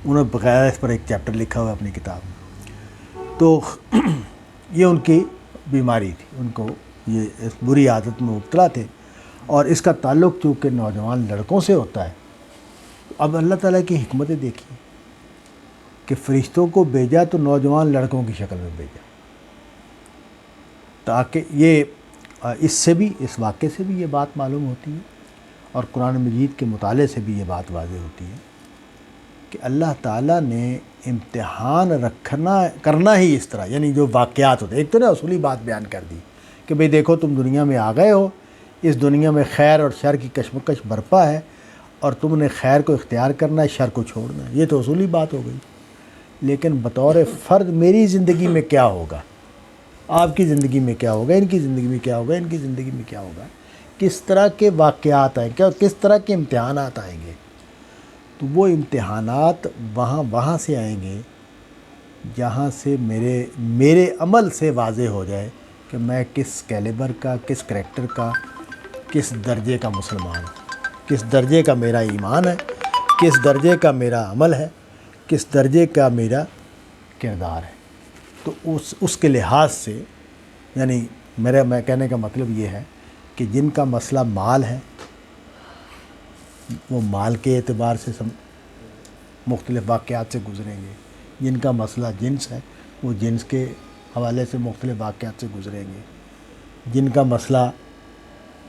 انہوں نے بقاعدہ اس پر ایک چیپٹر لکھا ہوا ہے اپنی کتاب میں۔ تو یہ ان کی بیماری تھی، ان کو یہ اس بری عادت میں مبتلا تھے، اور اس کا تعلق چونکہ نوجوان لڑکوں سے ہوتا ہے۔ اب اللہ تعالیٰ کی حکمتیں دیکھیے کہ فرشتوں کو بھیجا تو نوجوان لڑکوں کی شکل میں بھیجا، تاکہ یہ اس سے بھی، اس واقعے سے بھی یہ بات معلوم ہوتی ہے، اور قرآن مجید کے مطالعے سے بھی یہ بات واضح ہوتی ہے کہ اللہ تعالیٰ نے امتحان کرنا ہی اس طرح، یعنی جو واقعات ہوتے ہیں، ایک تو نے اصولی بات بیان کر دی کہ بھئی دیکھو تم دنیا میں آ گئے ہو، اس دنیا میں خیر اور شر کی کشمکش برپا ہے، اور تم نے خیر کو اختیار کرنا ہے، شر کو چھوڑنا ہے، یہ تو اصولی بات ہو گئی۔ لیکن بطور فرد میری زندگی میں کیا ہوگا، آپ کی زندگی میں کیا ہوگا، ان کی زندگی میں کیا ہوگا، ان کی زندگی میں کیا ہوگا، کس طرح کے واقعات آئیں گے، کس طرح کے امتحانات آئیں گے، تو وہ امتحانات وہاں سے آئیں گے جہاں سے میرے عمل سے واضح ہو جائے کہ میں کس کیلیبر کا، کس کریکٹر کا، کس درجے کا مسلمان ہوں، کس درجے کا میرا ایمان ہے، کس درجے کا میرا عمل ہے، کس درجے کا میرا کردار ہے۔ تو اس کے لحاظ سے، یعنی میں کہنے کا مطلب یہ ہے کہ جن کا مسئلہ مال ہے وہ مال کے اعتبار سے مختلف واقعات سے گزریں گے، جن کا مسئلہ جنس ہے وہ جنس کے حوالے سے مختلف واقعات سے گزریں گے، جن کا مسئلہ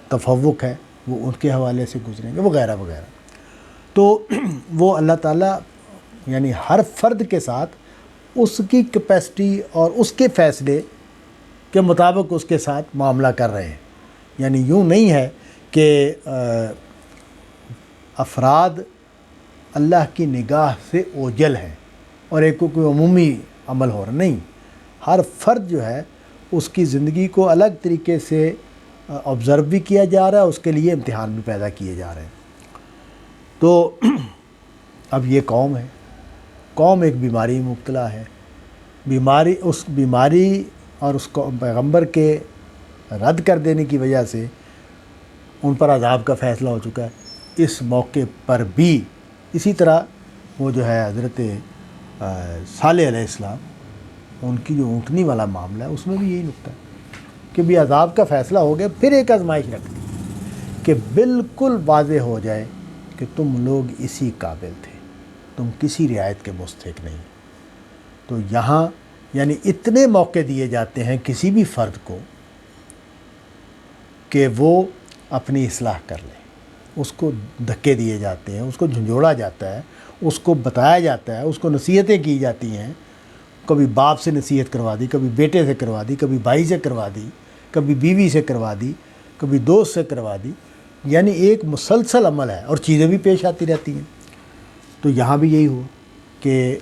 تفوق ہے وہ ان کے حوالے سے گزریں گے، وغیرہ وغیرہ۔ تو وہ اللہ تعالیٰ یعنی ہر فرد کے ساتھ اس کی کیپیسٹی اور اس کے فیصلے کے مطابق اس کے ساتھ معاملہ کر رہے ہیں۔ یعنی یوں نہیں ہے کہ افراد اللہ کی نگاہ سے اوجل ہیں اور ایک کو کوئی عمومی عمل ہو رہا، نہیں، ہر فرد جو ہے اس کی زندگی کو الگ طریقے سے آبزرو بھی کیا جا رہا ہے، اس کے لیے امتحان بھی پیدا کیے جا رہے ہیں۔ تو اب یہ قوم ہے، قوم ایک بیماری میں مبتلا ہے، اس بیماری اور اس کو پیغمبر کے رد کر دینے کی وجہ سے ان پر عذاب کا فیصلہ ہو چکا ہے۔ اس موقع پر بھی اسی طرح وہ جو ہے حضرت صالح علیہ السلام، ان کی جو اونٹنی والا معاملہ ہے اس میں بھی یہی نکتہ ہے کہ بھی عذاب کا فیصلہ ہو گیا، پھر ایک آزمائش رکھ دی کہ بالکل واضح ہو جائے کہ تم لوگ اسی قابل تھے، تم کسی رعایت کے مستحق نہیں۔ تو یہاں یعنی اتنے موقع دیے جاتے ہیں کسی بھی فرد کو کہ وہ اپنی اصلاح کر لے، اس کو دھکے دیے جاتے ہیں، اس کو جھنجھوڑا جاتا ہے، اس کو بتایا جاتا ہے، اس کو نصیحتیں کی جاتی ہیں، کبھی باپ سے نصیحت کروا دی، کبھی بیٹے سے کروا دی، کبھی بھائی سے کروا دی، کبھی بیوی سے کروا دی، کبھی دوست سے کروا دی، یعنی ایک مسلسل عمل ہے اور چیزیں بھی پیش آتی رہتی ہیں۔ تو یہاں بھی یہی ہوا کہ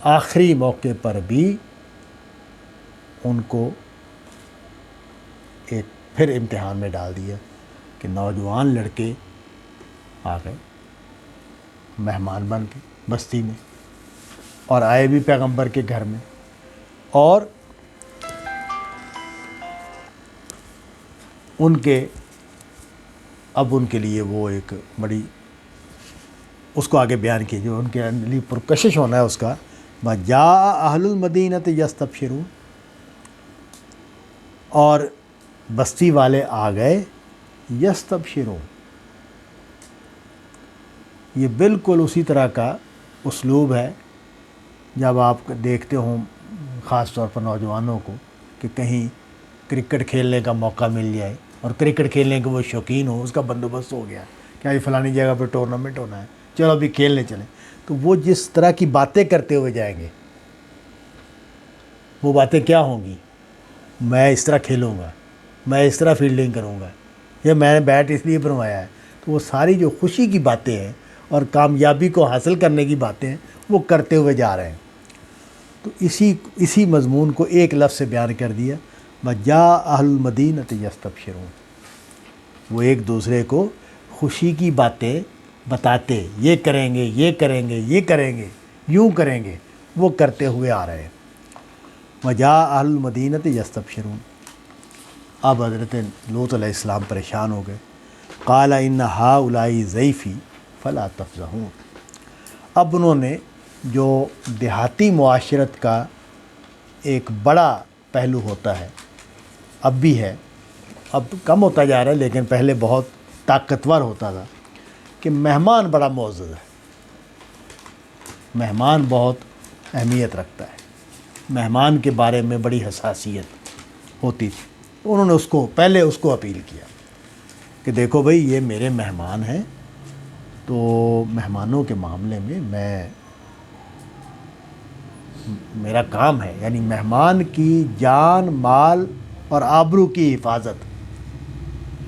آخری موقع پر بھی ان کو ایک پھر امتحان میں ڈال دیا کہ نوجوان لڑکے آ گئے مہمان بن کے بستی میں، اور آئے بھی پیغمبر کے گھر میں، اور ان کے اب ان کے لیے وہ ایک بڑی اس کو آگے بیان کی جو ان کے لیے پرکشش ہونا ہے اس کا، وَجَاءَ أَهْلُ الْمَدِينَةِ يَسْتَبْشِرُونَ، اور بستی والے آ گئے یستبشرون، یہ بالکل اسی طرح کا اسلوب ہے جب آپ دیکھتے ہوں خاص طور پر نوجوانوں کو کہ کہیں کرکٹ کھیلنے کا موقع مل جائے اور کرکٹ کھیلنے کے وہ شوقین ہو، اس کا بندوبست ہو گیا کہ آج فلانی جگہ پہ ٹورنامنٹ ہونا ہے، چلو ابھی کھیلنے چلیں، تو وہ جس طرح کی باتیں کرتے ہوئے جائیں گے، وہ باتیں کیا ہوں گی؟ میں اس طرح کھیلوں گا، میں اس طرح فیلڈنگ کروں گا، یا میں نے بیٹ اس لیے بنوایا ہے، تو وہ ساری جو خوشی کی باتیں ہیں اور کامیابی کو حاصل کرنے کی باتیں ہیں وہ کرتے ہوئے جا رہے ہیں۔ تو اسی مضمون کو ایک لفظ سے بیان کر دیا، وَجَاءَ أَهْلُ الْمَدِينَةِ يَسْتَبْشِرُونَ، وہ ایک دوسرے کو خوشی کی باتیں بتاتے، یہ کریں گے، یہ کریں گے، یہ کریں گے، یوں کریں گے، وہ کرتے ہوئے آ رہے ہیں۔ وَجَاءَ أَهْلُ الْمَدِينَةِ يَسْتَبْشِرُونَ، اب حضرت لوط علیہ السلام پریشان ہو گئے، قَالَ إِنَّ هَٰؤُلَاءِ ضَيْفِي فَلَا تَفْضَحُونِ، اب انہوں نے جو دیہاتی معاشرت کا ایک بڑا پہلو ہوتا ہے، اب بھی ہے، اب کم ہوتا جا رہا ہے لیکن پہلے بہت طاقتور ہوتا تھا، کہ مہمان بڑا معزز ہے، مہمان بہت اہمیت رکھتا ہے، مہمان کے بارے میں بڑی حساسیت ہوتی تھی۔ انہوں نے پہلے اس کو اپیل کیا کہ دیکھو بھئی یہ میرے مہمان ہیں، تو مہمانوں کے معاملے میں میرا کام ہے، یعنی مہمان کی جان، مال اور آبرو کی حفاظت،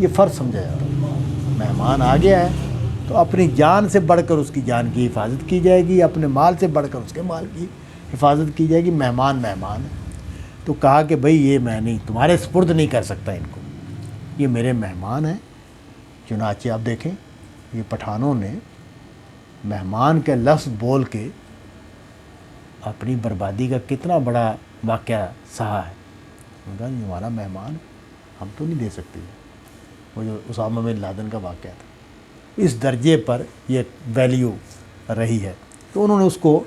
یہ فرض سمجھا جاتا ہے۔ مہمان آ گیا ہے تو اپنی جان سے بڑھ کر اس کی جان کی حفاظت کی جائے گی، اپنے مال سے بڑھ کر اس کے مال کی حفاظت کی جائے گی، مہمان مہمان ہے۔ تو کہا کہ بھئی یہ میں نہیں، تمہارے سپرد نہیں کر سکتا ان کو، یہ میرے مہمان ہیں۔ چنانچہ اب دیکھیں یہ پٹھانوں نے مہمان کے لفظ بول کے اپنی بربادی کا کتنا بڑا واقعہ سہا ہے۔ انہوں نے کہا یہ ہمارا مہمان ہے، ہم تو نہیں دے سکتے، وہ جو اسامہ بن لادن کا واقعہ تھا، اس درجے پر یہ ویلیو رہی ہے۔ تو انہوں نے اس کو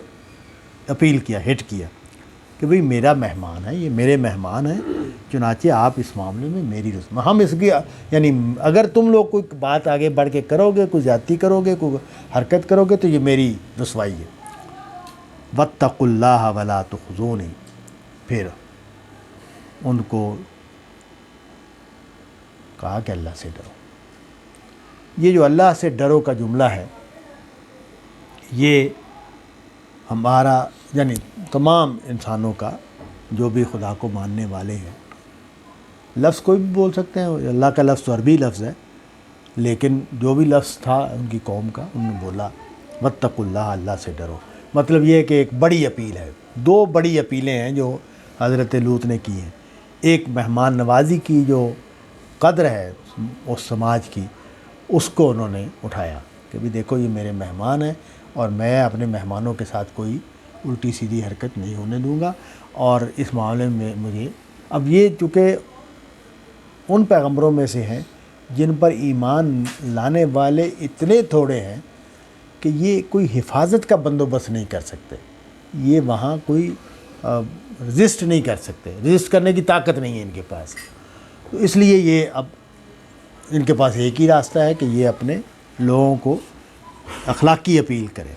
اپیل کیا، ہٹ کیا کہ بھئی میرا مہمان ہے، یہ میرے مہمان ہیں، چنانچہ آپ اس معاملے میں میری رسم، ہم اس کی یعنی اگر تم لوگ کوئی بات آگے بڑھ کے کرو گے، کوئی زیادتی کرو گے، کوئی حرکت کرو گے، تو یہ میری رسوائی ہے۔ وَاتَّقُوا اللَّهَ وَلَا تُخْزُونِي، پھر ان کو کہا کہ اللہ سے ڈرو۔ یہ جو اللہ سے ڈرو کا جملہ ہے، یہ ہمارا یعنی تمام انسانوں کا جو بھی خدا کو ماننے والے ہیں، لفظ کوئی بھی بول سکتے ہیں، اللہ کا لفظ تو عربی لفظ ہے، لیکن جو بھی لفظ تھا ان کی قوم کا، انہوں نے بولا واتقوا اللہ، اللہ سے ڈرو۔ مطلب یہ ہے کہ ایک بڑی اپیل ہے، دو بڑی اپیلیں ہیں جو حضرت لوط نے کی ہیں۔ ایک مہمان نوازی کی جو قدر ہے اس سماج کی، اس کو انہوں نے اٹھایا کہ بھی دیکھو یہ میرے مہمان ہیں اور میں اپنے مہمانوں کے ساتھ کوئی الٹی سیدھی حرکت نہیں ہونے دوں گا، اور اس معاملے میں مجھے اب یہ چونکہ ان پیغمبروں میں سے ہیں جن پر ایمان لانے والے اتنے تھوڑے ہیں کہ یہ کوئی حفاظت کا بندوبست نہیں کر سکتے، یہ وہاں کوئی رزسٹ نہیں کر سکتے، رزسٹ کرنے کی طاقت نہیں ہے ان کے پاس، تو اس لیے یہ اب ان کے پاس ایک ہی راستہ ہے کہ یہ اپنے لوگوں کو اخلاقی اپیل کریں۔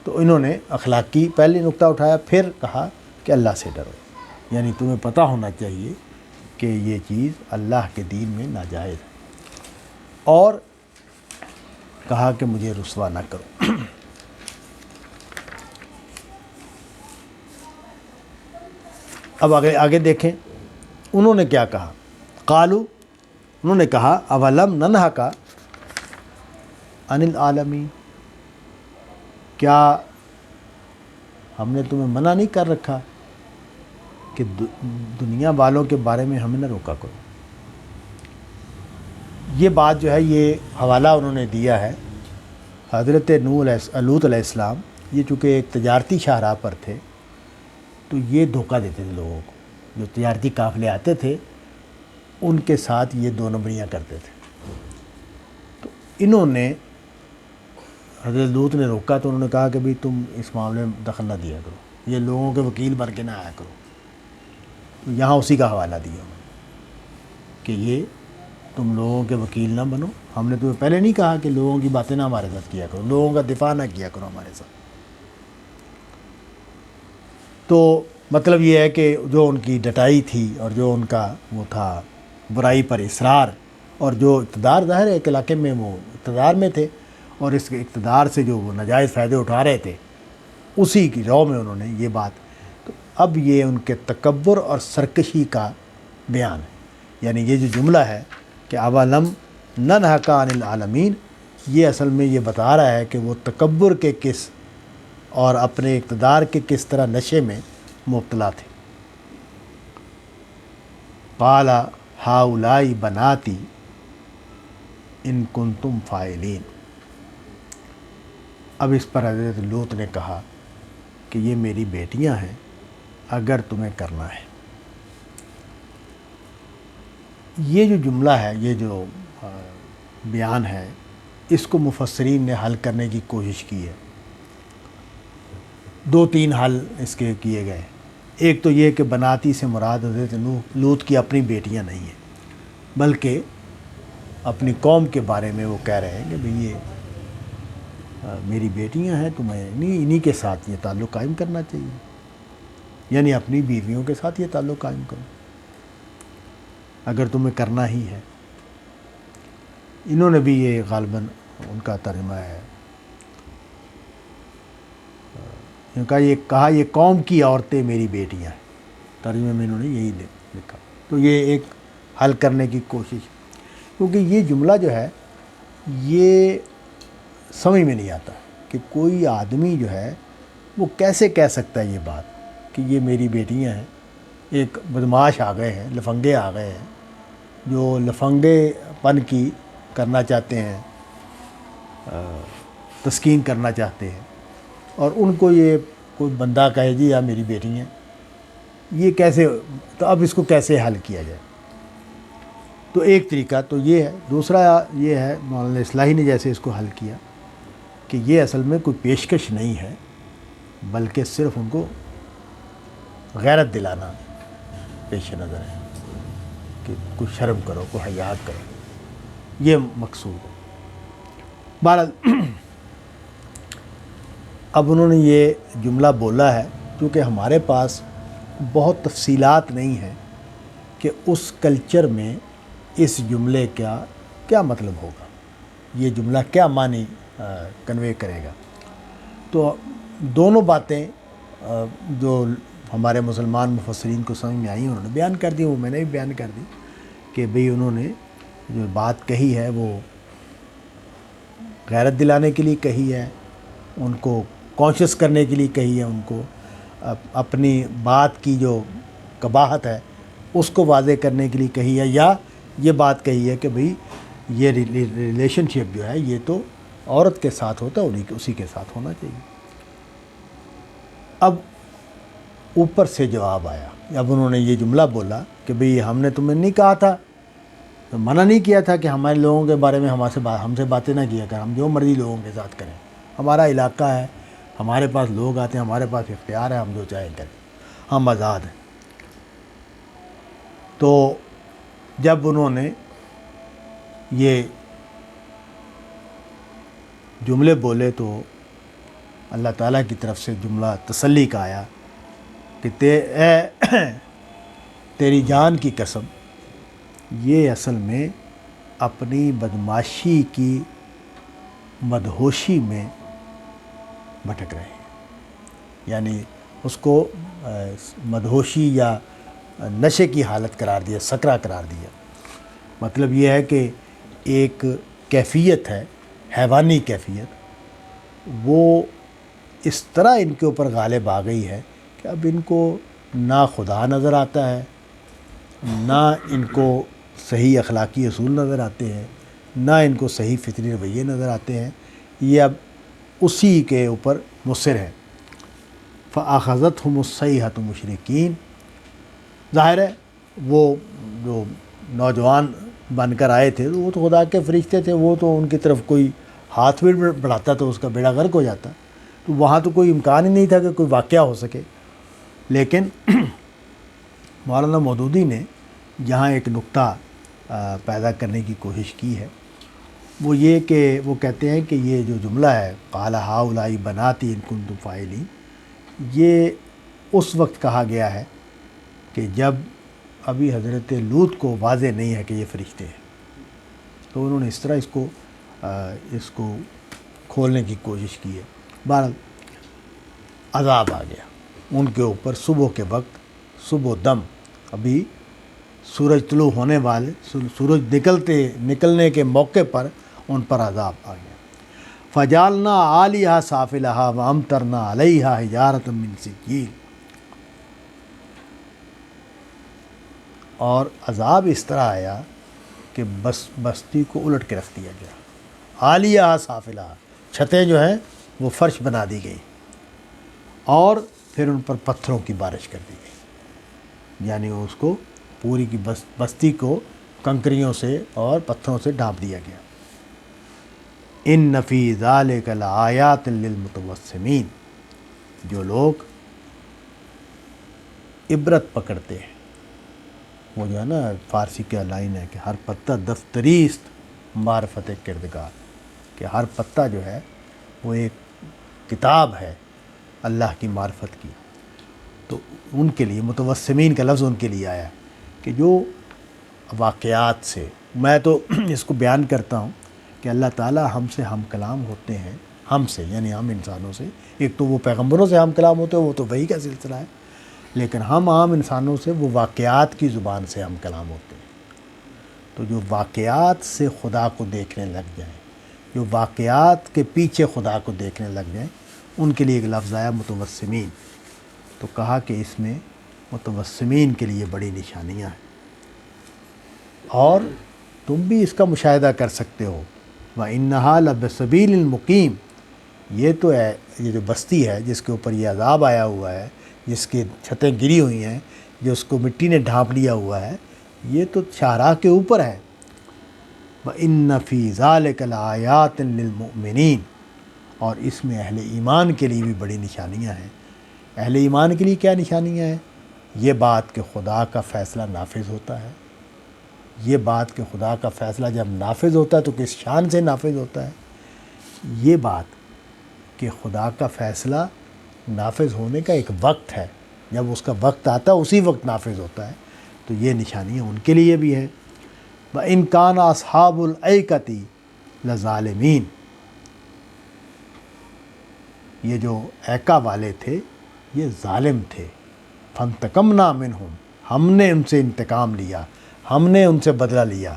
تو انہوں نے اخلاقی پہلی نقطہ اٹھایا، پھر کہا کہ اللہ سے ڈرو، یعنی تمہیں پتہ ہونا چاہیے کہ یہ چیز اللہ کے دین میں ناجائز ہے، اور کہا کہ مجھے رسوا نہ کرو۔ اب آگے دیکھیں انہوں نے کیا کہا، قالو، انہوں نے کہا اولم ننہک عن العالمین، کیا ہم نے تمہیں منع نہیں کر رکھا کہ دنیا والوں کے بارے میں ہمیں نہ روکا کرو۔ یہ بات جو ہے، یہ حوالہ انہوں نے دیا ہے حضرت لوط علیہ السلام۔ یہ چونکہ ایک تجارتی شاہراہ پر تھے تو یہ دھوکہ دیتے تھے لوگوں کو، جو تجارتی قافلے آتے تھے ان کے ساتھ یہ دو نمبریاں کرتے تھے۔ تو انہوں نے حضرت لوط نے روکا تو انہوں نے کہا کہ بھئی تم اس معاملے میں دخل نہ دیا کرو، یہ لوگوں کے وکیل بن کے نہ آیا کرو۔ تو یہاں اسی کا حوالہ دیا انہوں نے کہ یہ تم لوگوں کے وکیل نہ بنو، ہم نے تمہیں پہلے نہیں کہا کہ لوگوں کی باتیں نہ ہمارے ساتھ کیا کرو، لوگوں کا دفاع نہ کیا کرو ہمارے ساتھ۔ تو مطلب یہ ہے کہ جو ان کی ڈٹائی تھی اور جو ان کا وہ تھا برائی پر اصرار، اور جو اقتدار، ظاہر ہے ایک علاقے میں وہ اقتدار میں تھے اور اس کے اقتدار سے جو وہ ناجائز فائدے اٹھا رہے تھے، اسی کی رو میں انہوں نے یہ بات، تو اب یہ ان کے تکبر اور سرکشی کا بیان ہے۔ یعنی یہ جو جملہ ہے کہ اولم ننہک عن العالمین، یہ اصل میں یہ بتا رہا ہے کہ وہ تکبر کے کس اور اپنے اقتدار کے کس طرح نشے میں مبتلا تھے۔ قال ہؤلاء بناتی ان کنتم فاعلین، اب اس پر حضرت لوط نے کہا کہ یہ میری بیٹیاں ہیں اگر تمہیں کرنا ہے۔ یہ جو جملہ ہے، یہ جو بیان ہے، اس کو مفسرین نے حل کرنے کی کوشش کی ہے۔ دو تین حل اس کے کیے گئے۔ ایک تو یہ کہ بناتی سے مراد حضرت لوط کی اپنی بیٹیاں نہیں ہیں، بلکہ اپنی قوم کے بارے میں وہ کہہ رہے ہیں کہ بھئی یہ میری بیٹیاں ہیں، تمہیں انہی کے ساتھ یہ تعلق قائم کرنا چاہیے، یعنی اپنی بیویوں کے ساتھ یہ تعلق قائم کرو اگر تمہیں کرنا ہی ہے۔ انہوں نے بھی یہ غالباً ان کا ترجمہ ہے، یہ کہا یہ قوم کی عورتیں میری بیٹیاں ہیں، ترجمے میں انہوں نے یہی لکھا۔ تو یہ ایک حل کرنے کی کوشش، کیونکہ یہ جملہ جو ہے یہ سمجھ میں نہیں آتا کہ کوئی آدمی جو ہے وہ کیسے کہہ سکتا ہے یہ بات کہ یہ میری بیٹیاں ہیں۔ ایک بدماش آ گئے ہیں، لفنگے آ گئے ہیں جو لفنگے پن کی کرنا چاہتے ہیں، تسکین کرنا چاہتے ہیں، اور ان کو یہ کوئی بندہ کہے جی یا میری بیٹی ہیں، یہ کیسے؟ تو اب اس کو کیسے حل کیا جائے؟ تو ایک طریقہ تو یہ ہے۔ دوسرا یہ ہے، مولانا اصلاحی نے جیسے اس کو حل کیا کہ یہ اصل میں کوئی پیشکش نہیں ہے، بلکہ صرف ان کو غیرت دلانا پیش نظر ہے کہ کچھ شرم کرو، کوئی حیات کرو، یہ مقصود ہے۔ بہرحال اب انہوں نے یہ جملہ بولا ہے، کیونکہ ہمارے پاس بہت تفصیلات نہیں ہیں کہ اس کلچر میں اس جملے کا کیا مطلب ہوگا، یہ جملہ کیا معنی کنوے کرے گا۔ تو دونوں باتیں جو ہمارے مسلمان مفسرین کو سمجھ میں آئیں انہوں نے بیان کر دی، وہ میں نے بھی بیان کر دی کہ بھئی انہوں نے جو بات کہی ہے وہ غیرت دلانے کے لیے کہی ہے، ان کو کانشیس کرنے کے لیے کہی ہے، ان کو اپنی بات کی جو قباحت ہے اس کو واضح کرنے کے لیے کہی ہے، یا یہ بات کہی ہے کہ بھئی یہ ریلیشن شپ جو ہے یہ تو عورت کے ساتھ ہوتا ہے، اسی کے ساتھ ہونا چاہیے۔ اب اوپر سے جواب آیا، اب انہوں نے یہ جملہ بولا کہ بھئی ہم نے تمہیں نہیں کہا تھا، منع نہیں کیا تھا کہ ہمارے لوگوں کے بارے میں ہم سے باتیں نہ کیا کر، ہم جو مرضی لوگوں کے ساتھ کریں، ہمارا علاقہ ہے، ہمارے پاس لوگ آتے ہیں، ہمارے پاس اختیار ہے، ہم جو چاہیں کریں، ہم آزاد ہیں۔ تو جب انہوں نے یہ جملے بولے تو اللہ تعالیٰ کی طرف سے جملہ تسلی کا آیا کہ تیری جان کی قسم، یہ اصل میں اپنی بدماشی کی مدہوشی میں بھٹک رہے ہیں، یعنی اس کو مدہوشی یا نشے کی حالت قرار دیا، سکرا قرار دیا۔ مطلب یہ ہے کہ ایک کیفیت ہے، حیوانی کیفیت، وہ اس طرح ان کے اوپر غالب آ گئی ہے کہ اب ان کو نہ خدا نظر آتا ہے، نہ ان کو صحیح اخلاقی اصول نظر آتے ہیں، نہ ان کو صحیح فطری رویے نظر آتے ہیں، یہ اب اسی کے اوپر مصر ہیں۔ فَأَخَذَتْهُمُ الصَّيْحَةُ مُشْرِقِينَ، ظاہر ہے وہ جو نوجوان بن کر آئے تھے وہ تو خدا کے فرشتے تھے، وہ تو ان کی طرف کوئی ہاتھ بھی بڑھاتا تو اس کا بیڑا غرق ہو جاتا، تو وہاں تو کوئی امکان ہی نہیں تھا کہ کوئی واقعہ ہو سکے۔ لیکن مولانا مودودی نے جہاں ایک نقطہ پیدا کرنے کی کوشش کی ہے وہ یہ کہ وہ کہتے ہیں کہ یہ جو جملہ ہے قَالَ هَؤُلَاءِ بَنَاتِي إِن كُنتُمْ فَاعِلِينَ، یہ اس وقت کہا گیا ہے کہ جب ابھی حضرت لوط کو واضح نہیں ہے کہ یہ فرشتے ہیں، تو انہوں نے اس طرح اس کو کھولنے کی کوشش کی ہے۔ بہرحال عذاب آ گیا ان کے اوپر صبح کے وقت، صبح دم، ابھی سورج طلوع ہونے والے، سورج نکلنے کے موقع پر ان پر عذاب آ گیا۔ فَجَعَلْنَا عَالِيَهَا سَافِلَهَا وَأَمْطَرْنَا عَلَيْهَا حِجَارَةً مِّن سِجِّيلٍ، اور عذاب اس طرح آیا کہ بستی کو الٹ کے رکھ دیا گیا۔ عَالِيَهَا سَافِلَهَا، چھتیں جو ہیں وہ فرش بنا دی گئی، اور پھر ان پر پتھروں کی بارش کر دی گئی، یعنی اس کو پوری کی بستی کو کنکریوں سے اور پتھروں سے ڈھانپ دیا گیا۔ إِنَّ فِي ذَلِكَ لَآيَاتٍ لِّلْمُتَوَسِّمِينَ، جو لوگ عبرت پکڑتے ہیں، وہ جو ہے نا فارسی کا لائن ہے کہ ہر پتہ دفتری است معرفت کردگار، کہ ہر پتہ جو ہے وہ ایک کتاب ہے اللہ کی معرفت کی، تو ان کے لیے متوسمین کا لفظ ان کے لیے آیا کہ جو واقعات سے، میں تو اس کو بیان کرتا ہوں کہ اللہ تعالیٰ ہم سے ہم کلام ہوتے ہیں، ہم سے یعنی ہم انسانوں سے، ایک تو وہ پیغمبروں سے ہم کلام ہوتے ہیں، وہ تو وحی کا سلسلہ ہے، لیکن ہم عام انسانوں سے وہ واقعات کی زبان سے ہم کلام ہوتے ہیں۔ تو جو واقعات سے خدا کو دیکھنے لگ جائیں، جو واقعات کے پیچھے خدا کو دیکھنے لگ جائیں، ان کے لیے ایک لفظ آیا متوسمین، تو کہا کہ اس میں متوسمین کے لیے بڑی نشانیاں ہیں، اور تم بھی اس کا مشاہدہ کر سکتے ہو۔ وَإِنَّهَا لَبِسَبِيلٍ الْمُقِيمٍ، یہ تو ہے، یہ جو بستی ہے جس کے اوپر یہ عذاب آیا ہوا ہے، جس کی چھتیں گری ہوئی ہیں، جو اس کو مٹی نے ڈھانپ لیا ہوا ہے، یہ تو شاہراہ کے اوپر ہے۔ وَإِنَّ فِي ذَلِكَ لَآيَاتٍ لِّلْمُؤْمِنِينَ، اور اس میں اہل ایمان کے لیے بھی بڑی نشانیاں ہیں۔ اہل ایمان کے لیے کیا نشانیاں ہیں؟ یہ بات کہ خدا کا فیصلہ نافذ ہوتا ہے، یہ بات کہ خدا کا فیصلہ جب نافذ ہوتا ہے تو کس شان سے نافذ ہوتا ہے، یہ بات کہ خدا کا فیصلہ نافذ ہونے کا ایک وقت ہے، جب اس کا وقت آتا ہے اسی وقت نافذ ہوتا ہے، تو یہ نشانیاں ان کے لیے بھی ہے۔ وَإِنْ كَانَ أَصْحَابُ الْأَيْكَةِ لَظَالِمِينَ، یہ جو ایکا والے تھے یہ ظالم تھے۔ فَانْتَقَمْنَا مِنْهُمْ، ہم نے ان سے انتقام لیا، ہم نے ان سے بدلہ لیا۔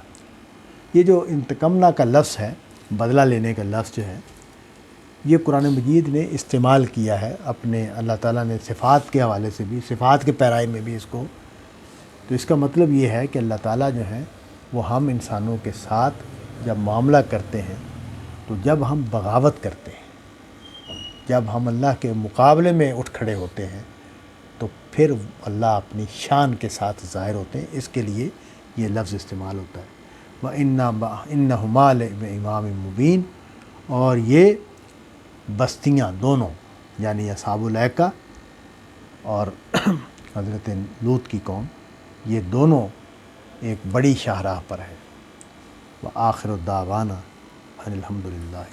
یہ جو انتقمنا کا لفظ ہے، بدلہ لینے کا لفظ جو ہے، یہ قرآن مجید نے استعمال کیا ہے اپنے، اللہ تعالیٰ نے صفات کے حوالے سے بھی، صفات کے پیرائی میں بھی اس کو، تو اس کا مطلب یہ ہے کہ اللہ تعالیٰ جو ہے وہ ہم انسانوں کے ساتھ جب معاملہ کرتے ہیں، تو جب ہم بغاوت کرتے ہیں، جب ہم اللہ کے مقابلے میں اٹھ کھڑے ہوتے ہیں، تو پھر اللہ اپنی شان کے ساتھ ظاہر ہوتے ہیں، اس کے لیے یہ لفظ استعمال ہوتا ہے۔ وَإِنَّهُمَا لِإِمَامٍ مُبِينٍ، اور یہ بستیاں دونوں یعنی اصحاب الایکا اور حضرت لوط کی قوم، یہ دونوں ایک بڑی شاہراہ پر ہے۔ وآخر الدعوانا ان الحمد للہ۔